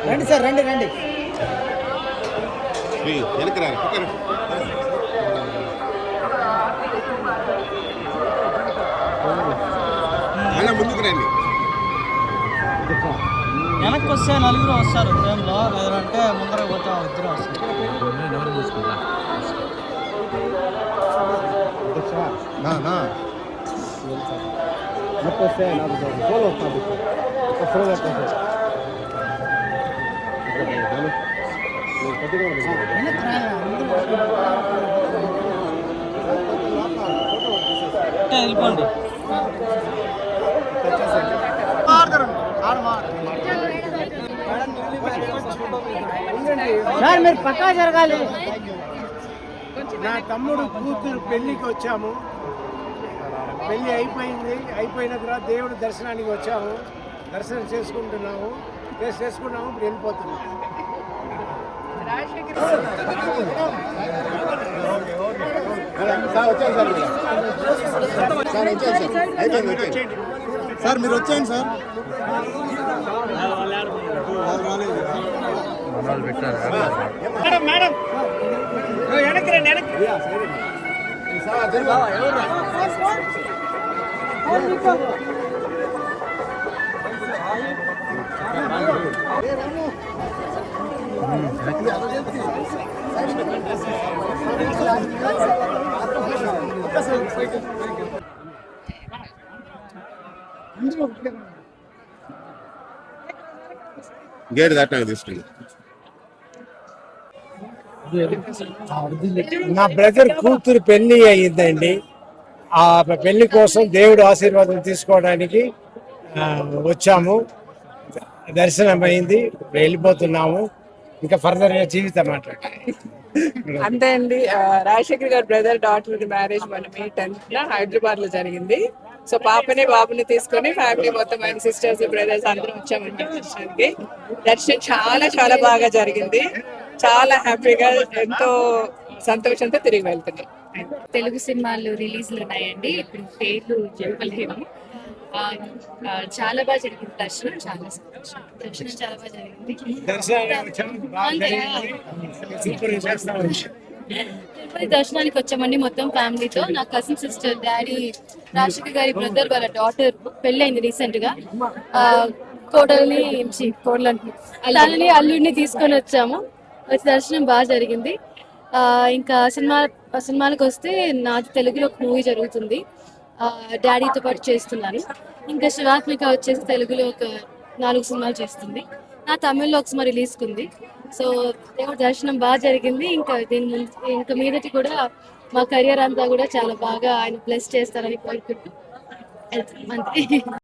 రండి సార్, రండి రండి. ముందుకు రండి. వెనక్కి వస్తే నలుగురు వస్తారు ఫ్రేమ్లో, లేదంటే ముందర పోతే ఇద్దరు వస్తారు. వెళ్ళిపోండి. సార్ మీరు పక్కా జరగాలి. నా తమ్ముడు కూతురు పెళ్లికి వచ్చాము. పెళ్లి అయిపోయిన తర్వాత దేవుడు దర్శనానికి వచ్చాము. దర్శనం చేసుకుంటున్నాము. ఇప్పుడు వెళ్ళిపోతున్నాము. సార్ మీరు వచ్చేయండి సార్. మేడం వెనక్కి రండి, వెనక్కి. గేట్ దాటాక తీసుకెళ్ళి. నా బ్రదర్ కూతురు పెళ్లి అయ్యిందండి. ఆ పెళ్లి కోసం దేవుడు ఆశీర్వాదం తీసుకోవడానికి వచ్చాము. దర్శనం అయింది, వెళ్ళిపోతున్నాము. ఇంకా ఫర్దర్ గా జీవితం అంతే అండి. రాజశేఖర్ గారి బ్రదర్ డాటర్ మ్యారేజ్ మన May 10th హైదరాబాద్ లో జరిగింది. సో పాపని బాబుని తీసుకొని ఫ్యామిలీ మొత్తం ఆయన సిస్టర్స్ బ్రదర్స్ అందరం వచ్చామండి దర్శనానికి. దర్శనం చాలా చాలా బాగా జరిగింది. చాలా హ్యాపీగా, ఎంతో సంతోషంతో తిరిగి వెళ్తున్నాం. తెలుగు సినిమాలు రిలీజ్లు ఉన్నాయండి, ఇప్పుడు పేర్లు చెప్పలేము. చాలా బాగా జరిగింది దర్శనం. చాలా సంతోషం. దర్శనం చాలా బాగా జరిగింది. తిరుపతి దర్శనానికి వచ్చామండి మొత్తం ఫ్యామిలీతో. నా కజిన్ సిస్టర్, డాడీ, రాజశేఖర్ గారి బ్రదర్ వాళ్ళ డాటర్ పెళ్లి అయింది రీసెంట్ గా. కోడల్ని తనని అల్లుడిని తీసుకొని వచ్చాము. వచ్చి దర్శనం బాగా జరిగింది. ఇంకా సినిమాలకు వస్తే నాది తెలుగులో ఒక మూవీ జరుగుతుంది, డాడీతో పాటు చేస్తున్నాను. ఇంకా శివాత్మిక వచ్చేసి తెలుగులో ఒక 4 సినిమాలు చేస్తుంది. నా తమిళ్లో ఒక సినిమా రిలీజ్ కుంది. సో దేవుడి దర్శనం బాగా జరిగింది. ఇంకా మీదటి కూడా మా కెరియర్ అంతా కూడా చాలా బాగా ఆయన బ్లెస్ చేస్తారని కోరుకుంటూ అంతే.